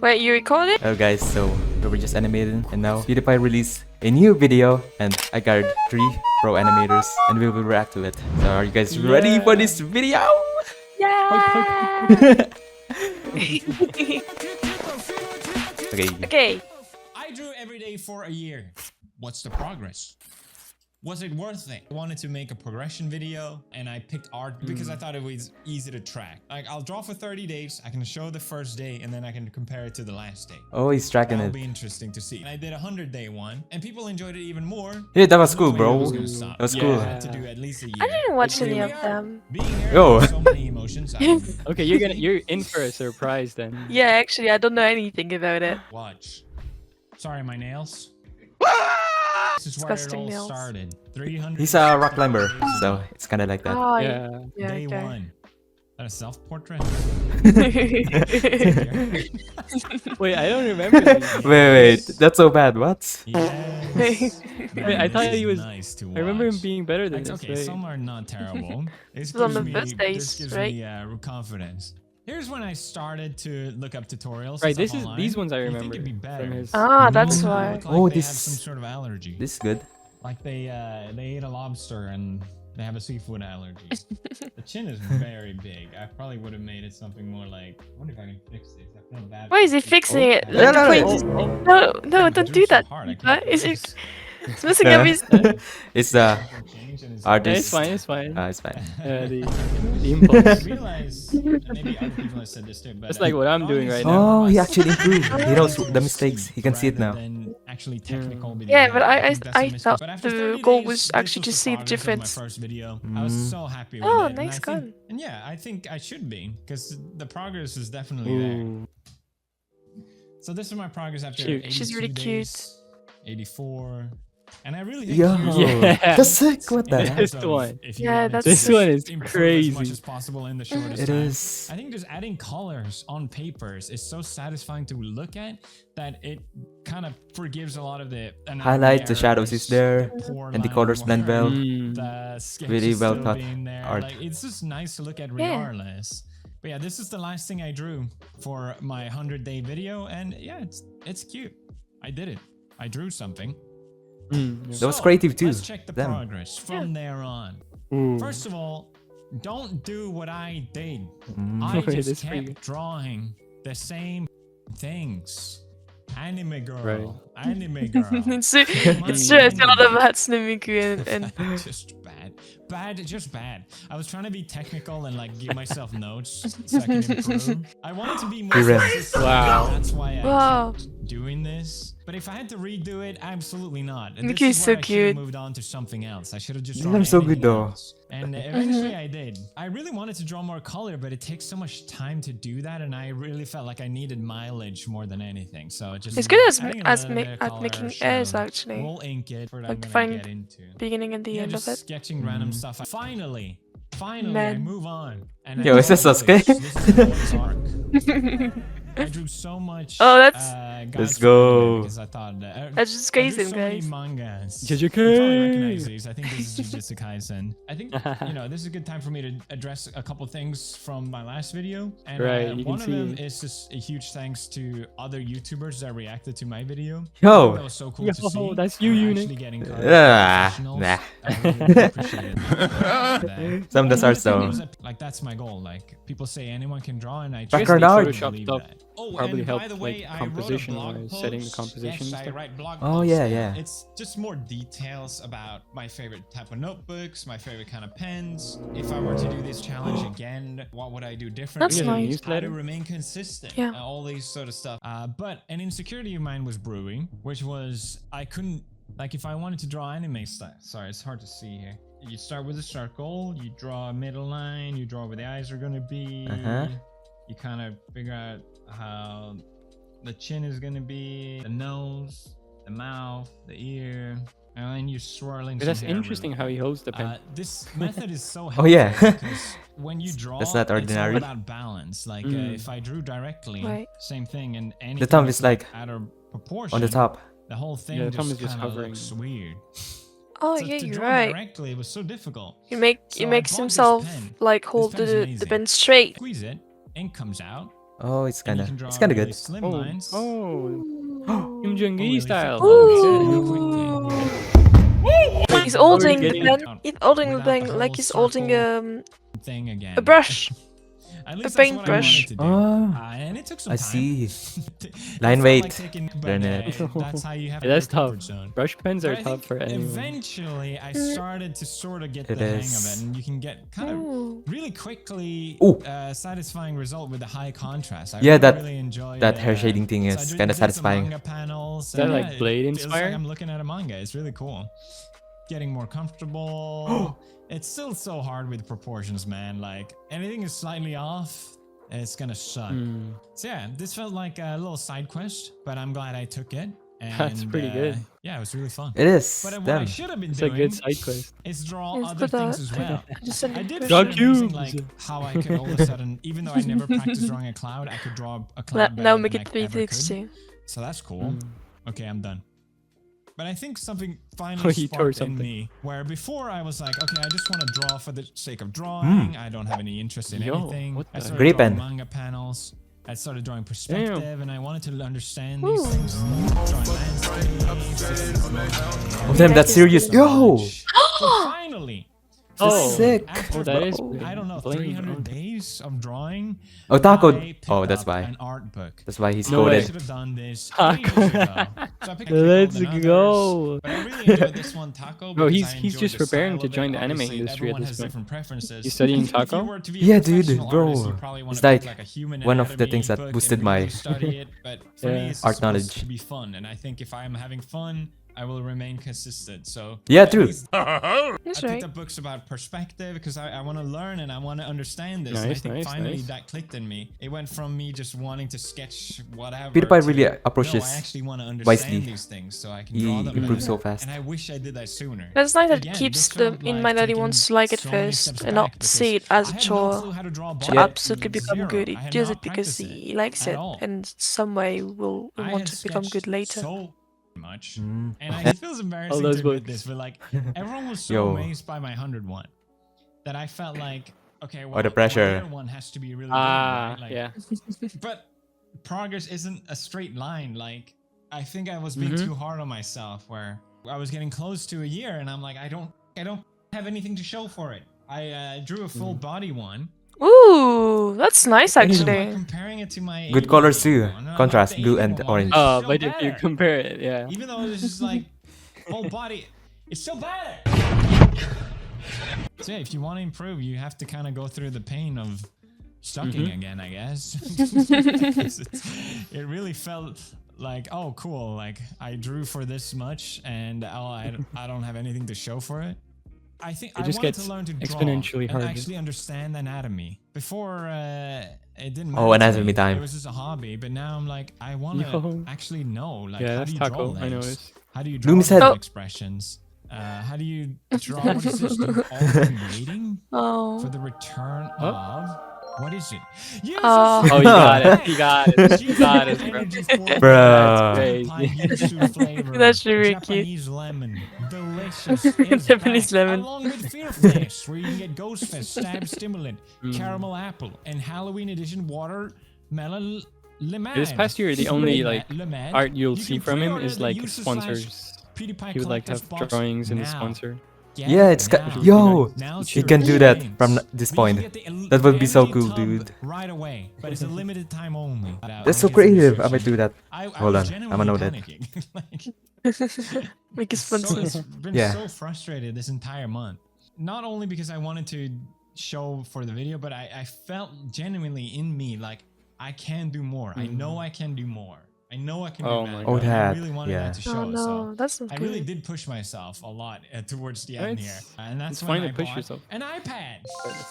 Wait, you recorded? Hello guys, so we were just animating and now Pewdiepie released a new video and I got 3 pro animators and we will react to it. So are you guys ready for this video? Yeah! Okay. Okay. I drew every day for a year. What's the progress? Was it worth it? I wanted to make a progression video and I picked art because I thought it was easy to track. Like I'll draw for 30 days, I can show the first day and then I can compare it to the last day. Oh, he's tracking That'll it. be interesting to see. And I did a 100-day one and people enjoyed it even more. Yeah, that was cool, bro. Was gonna stop. That was I cool. had to do at least a year. I didn't watch But any here of we are. them. Being here, Yo. so many emotions. Okay, you're in for a surprise then. Yeah, actually, I don't know anything about it. Watch. Sorry, my nails. This is Disgusting where it all nails. started. 300. He's a rock climber, so it's kind of like that. Oh, Yeah. yeah, Day okay. one. Is that a self-portrait? Wait, I don't remember. These. Wait, that's so bad. What? Yes. Wait, I thought he was. Nice to I remember him watch. being better than Like, this. okay, Wait. some are not terrible. This was on gives the me, best this days, gives right? me confidence. Here's when I started to look up tutorials. Right, and stuff this is online. these ones I You'd remember think it'd be better. from his. Ah, that's People why. look like Oh, they have this- some sort of allergy. This is good. Like they ate a lobster and they have a seafood allergy. The chin is very big. I probably would have made it something more like. I wonder if I can fix this. I feel bad. Why is he fixing it? No, no, Wait, no. no, don't do that. Is it? It's messing up his. It's the Yeah, artist. it's fine. It's fine. It's fine. The impulse. I realize, and maybe other people have said this too, but That's like what I'm doing right now. Oh, he actually improved. He knows the mistakes. He can see it now. Actually technical video. Yeah, but think that's a I mistake. thought But after the 30 goal days, was this actually to the see the progress of difference. My first video. I was so happy with Oh, it. nice and gun. And yeah, I think I should be because the progress is definitely there. Ooh. So this is my progress after Cute. 82 She's really days, 84, and I really think Yo, here's Yeah. that's sick. What the in heck? This terms of one. if you Yeah, wanted that's to This one is improve as crazy. much as possible in the shortest It time. is. I think just adding colors on papers is so satisfying to look at that it kind of forgives a lot of the Highlight, the shadows is there, poor and the line colors of blend work, well. Mm. The sketch Really is well still thought being there. art. Like, it's just nice to look at Yeah. regardless. But yeah, this is the last thing I drew for my 100-day video, and yeah, it's cute. I did it. I drew something. Mm, That was creative too. Let's check the Damn. progress from there on. yeah. Ooh. First of all, don't do what I did. Mm. I Wait, just this for you. kept drawing the same things. Anime girl, Right. anime girl. It's true. It's true. It's a lot about Snemiku and Just bad, just bad. I was trying to be technical and like give myself notes so I can improve. I wanted to be more You're right. consistent. Wow. That's why I Wow. kept doing this. But if I had to redo it, absolutely not. And Nick this is is so where I should have cute. moved on to something else. I should have just These drawn are so good anything though. else. And eventually I did. I really wanted to draw more color, but it takes so much time to do that, and I really felt like I needed mileage more than anything. So it just It's good adding a as little bit of at color, making shadow, airs actually. We'll ink it. For what I'm Like gonna find get into. beginning and the Yeah, end just of it. sketching random stuff. Finally, I Man. move on. And Yo, I is this draw Sasuke? this. This is the boy's arc. I drew so much. Oh, that's- guide Let's for anime go. Because I thought That's just I drew crazy, so many guys. mangas. JJK. You probably recognize these. I think this is Jujutsu Kaisen. I think this is a good time for me to address a couple things from my last video. And Right, you one can of them see. is just a huge thanks to other YouTubers that reacted to my video. Yo. That was so cool Yo, to see. that's you, I'm Eunuch. actually getting Ah, professionals. nah. I really appreciate that. Some does And art the thing though. was that, like, that's my goal. Like, people say anyone can draw, and I Background truly art. believe Photoshopped that. Oh, probably and by helped, the like, way, I wrote a composition-wise, blog setting the post. composition and Yes, I stuff. write blog Oh, posts, yeah, and yeah. It's just more details about my favorite type of notebooks, my favorite kind of pens. If I were to do this challenge again, what would I do differently? That's You have a nice. How newsletter? to remain consistent. Yeah. All these sort of stuff. But an insecurity of mine was brewing, which was I couldn't, like, if I wanted to draw anime style. Sorry, it's hard to see here. You start with a circle, you draw a middle line, you draw where the eyes are going to be. Uh-huh. You kind of figure out how the chin is going to be, the nose, the mouth, the ear, and then you're swirling. But that's some hair interesting really how he holds the pen. this method is so Oh, helpful yeah. because when you draw, That's not ordinary. it's all about balance. Like if I drew directly, Right. same thing, and anything The thumb that's, is like out of proportion on the top. The whole thing Yeah, the thumb just is just kind of hovering. looks weird. Oh So yeah, to you're draw right. directly, it was so difficult. He So I makes bought this himself pen. like This hold pen is the amazing. pen straight. Squeeze it, ink comes out. Oh, it's And you kinda, can draw it's kinda really good. slim Oh, lines. oh, Kim Jong really Un style. thick Ooh. lines really quickly. He's How are we holding the getting- pen. He's holding the Without the pen like whole he's holding thing a again. brush. At A least that's what I paintbrush. wanted to do. Ah, And it took some I time. see. It Line felt weight. like taking, but, Learn it. that's how you have Yeah, to that's your comfort tough. zone. Brush pens are But I tough think for anyone. eventually I started to sort of get It the hang of is. it, and you can get kind of Ooh. really quickly Ooh. satisfying result with the high contrast. I Yeah, really enjoyed that hair shading thing so I is did- kinda did some satisfying. Manga panels, Is that and like yeah, Blade it feels like inspired? I'm looking at a manga. It's really cool. Getting more comfortable. It's still so hard with proportions, man. Like anything is slightly off, it's gonna suck. Hmm. So yeah, this felt like a little side quest, but I'm glad I took it. And, That's pretty good. Yeah, it was really fun. It is. But what I Damn. should have been It's a doing good side quest. is draw Yes, other but, things as well. Just send I it did to feel Draw amazing, cubes. like how I could all of a sudden, even though I never practiced drawing a cloud, I could draw a cloud Now better make than it I ever could. 360. So that's cool. Hmm. Okay, I'm done. But I think something Oh, finally he tore sparked in something. me, where before I was like, okay, I just want to draw for the sake of drawing. I don't have any interest in Yo, anything. what I the- started Great drawing pen. manga panels. I started drawing perspective, and I wanted to understand these Ooh. things. Drawing landscapes. Oh damn, that's serious. Yo! So finally. Oh, sick. After, Oh, that is I don't know, blame. 300 days of drawing. Oh, Taco. I picked Oh, that's up why. An art book. That's why he's No I way. coded. should have done this Taco. ages ago. So I picked Let's Golden go. Others, but I really enjoyed this one, Taco. Bro, because he's I just enjoyed the preparing style to of it. join the anime Obviously, industry at everyone this has point. different preferences. You studying If you Taco? were to be a Yeah, dude, professional bro. artist, you'd probably wanna It's pick, like a human one of the anatomy things that book boosted and my really study it. But for Yeah. me, it's Art supposed knowledge. to be fun, and I think if I'm having fun, I will remain consistent. So Yeah, at true. least That's I picked right. up books about perspective because I want to learn and I want to understand this. And I Nice, think nice, finally nice. that clicked in me. It went from me just wanting to sketch whatever. PewDiePie to, really approached no, this I actually want to understand wisely. these things so I can He draw them improved better. so fast. And I wish I did that sooner. That's nice that it Again, keeps this them felt in like mind that he taking wants to like it so many first steps and back not because see it as I a had no chore clue how to draw to bodies. absolutely become Zero. good. He I had does not it because practiced he likes at it all. and some way will I want had to become good sketched later. so much. Mm. And it feels embarrassing those to admit books. this, but like everyone was so Yo. amazed by my 101 that I felt like, okay, well, the pressure. the other one has to be really Ah, good, right? yeah. But progress isn't a straight line. Like I think I was being too hard on myself, where I was getting close to a year, and I'm like, I don't have anything to show for it. I drew a full body one. Ooh, that's nice And I'm, like, actually. comparing it to my Good 80 colors too. one, and I'm Contrast, like, the blue 80 and one orange. is Oh, so but if you better. compare it, yeah. Even though it's just like whole body, it's still better. So yeah, if you want to improve, you have to kind of go through the pain of sucking again, I guess. It really felt like, oh, cool. Like I drew for this much, and I don't have anything to show for it. I think I just wanted gets to learn to draw exponentially and harder. actually understand anatomy. Before, it didn't matter. Oh, to anatomy me. time. It was just a hobby, but now I'm like, I want to Yo. actually know, like, Yeah, how that's do you draw Taco. I legs? noticed. How do you draw Loomis said- facial expressions? How do you draw? What is this? Dude? All I'm waiting for Oh. the return of. What is it? Use Oh. Oh, you got it. You got it. You got it, bro. Bruh. That's That's really cute. Japanese lemon. Delicious. It's Japanese back. lemon. Along with Fear Fest, where you can get Ghost Fest, Stab Stimulant, Caramel Apple, and Halloween edition Watermelon Lemon. This past year, the only like Lemon. art you'll You see can from him pre-order is the like user sponsors. PewDiePie He would like to Collector's have Box drawings in the now. sponsor. Get Yeah, it it's now. yo. Now it's You your can do that games. from this We point. can get the That would be so empty cool, tub dude. Right away, but it's a limited time only. That's so creative. I might do that. Hold on, I'ma know that. Make it So sponsor. it's been Yeah. so frustrated this entire month. Not only because I wanted to show for the video, but I felt genuinely in me like I can do more. I know I can do more. I know I can Oh do my better. God. Oh, and I that, really wanted yeah. that to show. Oh no, So that's not I good. really did push myself a lot towards the end It's- here, and that's it's when fine I to push bought yourself. an iPad. Oh.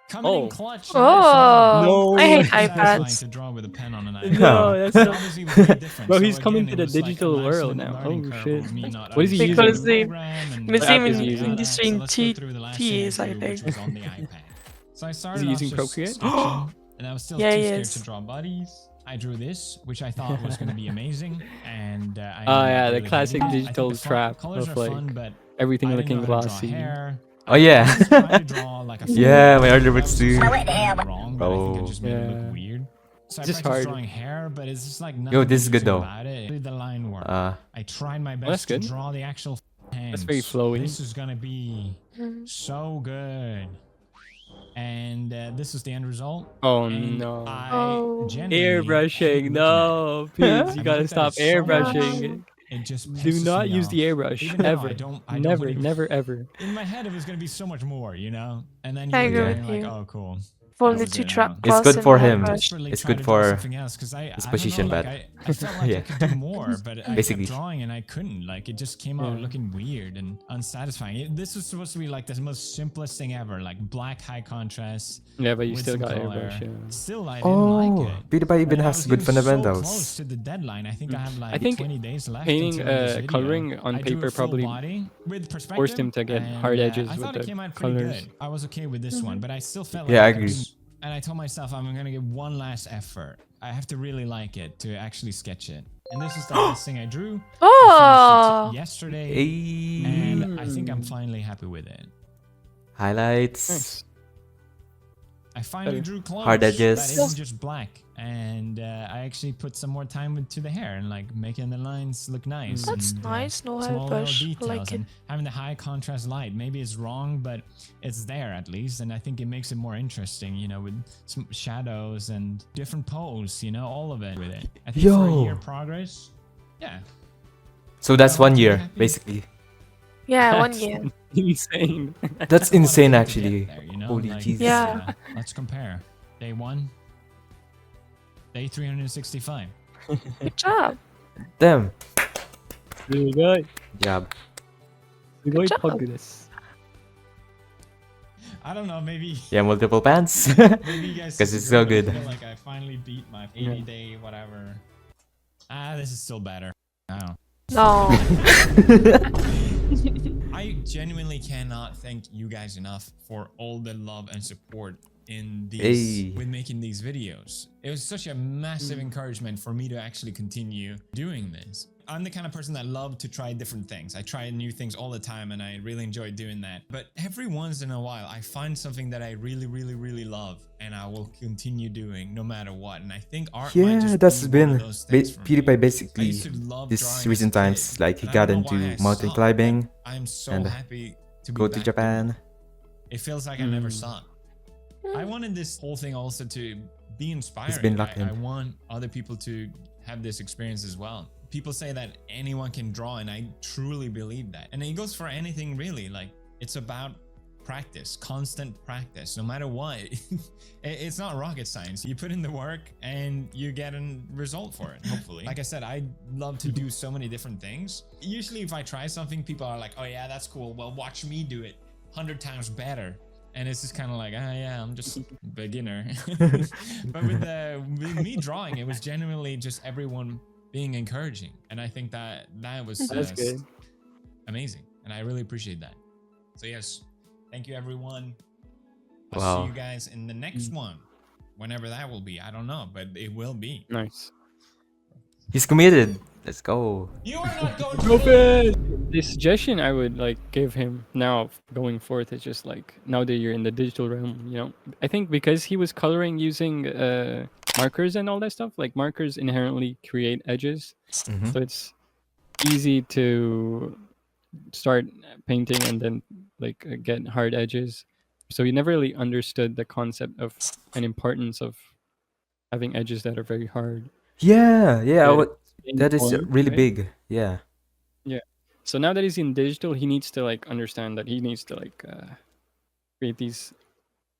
Coming in clutch. Oh, No. I hate Satisfying iPads. to draw with a pen on an iPad. No, that's But not. obviously it was very different. Bro, So he's coming again, to it the was like a digital nice world little now. learning Oh, curve shit. of me not What is he understanding Because the the program and What app is he yada, using? yada. Between So let's go through the last thing T's, I do, which think. was on the iPad. So I started using off just Procreate? sketching, and I was still Yeah, too he scared is. to draw bodies. I drew this, which I thought was going to be amazing, and I Oh, ended yeah, up the really classic hating it. I think digital the trap colors of, are like, fun, but Everything I didn't looking know how to draw glossy. hair. Oh yeah. I just tried to draw like a Yeah, full my body. earlier That works was too. just wrong, but I think I Oh. just made it Yeah. look weird. So I Just practiced hard. drawing hair, but it's just like nothing Yo, this is good interesting though. about it. Really the line work. I tried my that's best to good. draw the actual hands. very flowy. This is gonna be so good. And this is the end result. Oh And no. I Oh. genuinely hate Airbrushing. looking at it. No, Pete's, you I've gotta looked at it stop so much, airbrushing. it just Do pisses not me use the off. airbrush Even now, ever. I don't Never, even- never, ever. In my head, it was gonna be so much more, you know. And then I you agree were with like, you. oh, cool. For That the was two it, trap now. It's good for and him. airbrush. Desperately It's tried good to draw for something else, 'cause I don't position, know, like, but I felt like yeah. I could do more, but I Basically. kept drawing and I couldn't. Like it just came out Yeah. looking weird and unsatisfying. This was supposed to be like the most simplest thing ever, like black high contrast. Yeah, but you with still some got color. airbrush. Yeah. Still, I didn't like Oh, it. Pewdiepie even And I has was good getting so close fundamentals. to the deadline. I think I have like I think 20 days left painting, until this video. coloring on I drew paper a full probably body with perspective, forced him to get and, hard edges I with thought it the came out pretty colors. good. I was okay with this one, but I still felt like Yeah, I I could agree. do. And I told myself I'm gonna give one last effort. I have to really like it to actually sketch it. And this is the last thing I drew. I Oh. finished it yesterday, Hey. and I think I'm finally happy with it. Highlights. Nice. I finally Better. drew clothes Hard edges. that isn't just black, and I actually put some more time into the hair and like making the lines look nice. That's and, nice. No small little airbrush. I details like it. and having the high contrast light. Maybe it's wrong, but it's there at least, and I think it makes it more interesting. You know, with some shadows and different pose. You know, all of it with it. I think for a Yo. year progress, yeah. So that's I'm 1 year, happy. basically. Yeah, 1 That's year. insane. That's I wanna insane, get actually. there, you know? Holy Like, Jesus. Yeah. Let's compare. Day 1, day 365. Good job. Damn. Really good. Job. Really job. progress. I don't know, maybe Yeah, multiple pants. maybe you guys 'Cause it's so disagree, but I good. feel like I finally beat my Yeah. 80-day whatever. This is still better. Wow. No. I genuinely cannot thank you guys enough for all the love and support in these Hey. with making these videos. It was such a massive encouragement for me to actually continue doing this. I'm the kind of person that love to try different things. I try new things all the time and I really enjoy doing that. But every once in a while, I find something that I really, really, really love and I will continue doing no matter what. And I think art might Yeah, just that's be one been of those things for me. PewDiePie I basically used to love this drawing as recent a times. kid, Like he and I got don't know why into I mountain stopped, climbing, but I'm so and happy to go be to back Japan. doing it. It feels like I never stopped. I wanted this whole thing also to be inspiring. been locked in. I want other people to have this experience as well. People say that anyone can draw, and I truly believe that. And it goes for anything really. Like it's about practice, constant practice, no matter what. It's not rocket science. You put in the work and you get a result for it, hopefully. Like I said, I love to do so many different things. Usually if I try something, people are like, oh yeah, that's cool. Well, watch me do it 100 times better. And it's just kind of like, yeah, I'm just beginner. But with me drawing, it was genuinely just everyone being encouraging. And I think that was That's good. amazing. And I really appreciate that. So yes, thank you everyone. I'll Wow. see you guys in the next one. Whenever that will be. I don't know, but it will be. Nice. He's committed. Let's go. You are not going Go to fish! The suggestion I would like give him now going forth is just like now that you're in the digital realm, you know. I think because he was coloring using markers and all that stuff, like markers inherently create edges, Mhm. so it's easy to start painting and then like get hard edges. So he never really understood the concept of and importance of having edges that are very hard. Yeah, yeah. But That is in really right? big. Yeah. So now that he's in digital, he needs to like understand that he needs to like create these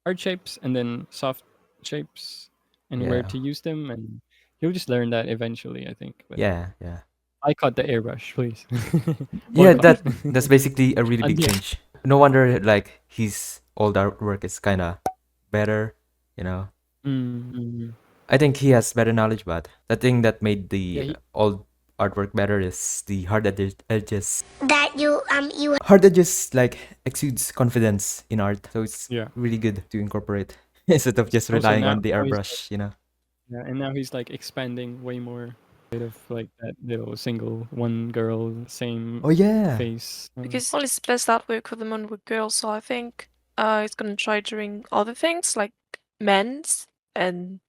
hard shapes and then soft shapes and where Yeah. to use them, and he'll just learn that eventually, I think. But Yeah, yeah. I caught the airbrush, please. Yeah, Boycott. that's basically a really big Again. change. No wonder like his old artwork is kind of better, you know. Mm. I think he has better knowledge, but the thing that made the Yeah, old artwork better is the hard edges. That you Hard edges like exudes confidence in art, so it's Yeah. really good to incorporate instead of just Also relying now on the he's like- airbrush, you know. Yeah, and now he's like expanding way more. Bit of like that little single one girl same Oh yeah. face. Because all his best artwork with them on with girls, so I think he's gonna try doing other things like men's and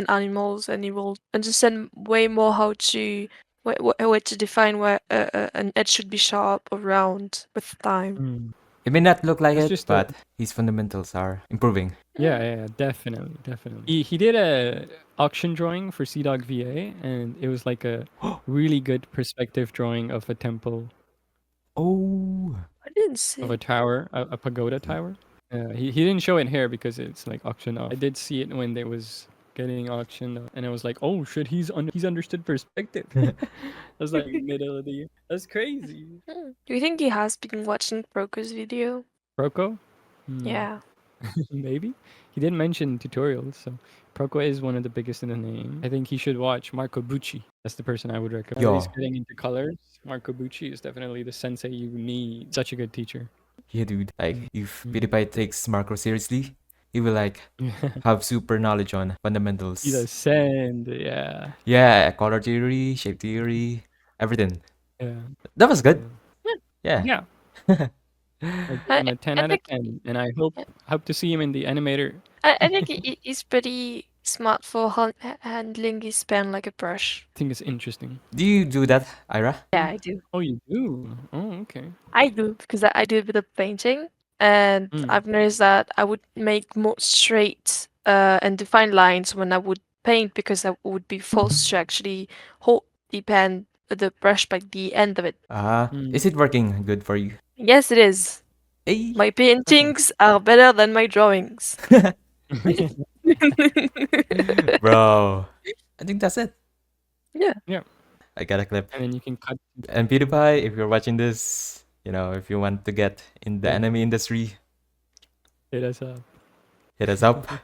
animals, and he will understand way more how to where to define where an edge should be sharp or round with time. Mm. It may not look like It's it, just but his fundamentals are improving. yeah, definitely, definitely. He did a auction drawing for CDog VA, and it was like a really good perspective drawing of a temple, Oh, I didn't see. of a tower, a pagoda tower. He didn't show it here because it's like auctioned off. I did see it when it was getting auctioned off, and I was like, oh shit, he's understood perspective. That was like middle of the year. That's crazy. Do you think he has been watching Broco's video? Proco? Hmm. Yeah. Maybe. He didn't mention tutorials, so Proco is one of the biggest in the name. I think he should watch Marco Bucci. That's the person I would recommend. Yo. He's getting into colors. Marco Bucci is definitely the sensei you need. Such a good teacher. yeah, dude. Like, if Pewdiepie takes Marco seriously, he will like have super knowledge on fundamentals. He does send, yeah. Yeah, color theory, shape theory, everything. Yeah. That was good. Yeah. Yeah. I'd give him a 10 I out of think 10, and I hope to see him in the animator. I think he's pretty smart for handling his pen like a brush. I think it's interesting. Do you do that, Ira? Yeah, I do. Oh, you do? Oh, okay. I do because I do a bit of painting, and I've noticed that I would make more straight and defined lines when I would paint because I would be forced to actually hold the pen, the brush by the end of it. Is it working good for you? Yes, it is. Hey. My paintings are better than my drawings. Bro, I think that's it. Yeah. Yeah. I got a clip. And then you can cut. And Pewdiepie, if you're watching this, you know, if you want to get in the Yeah. anime industry, Hit us up. hit us up.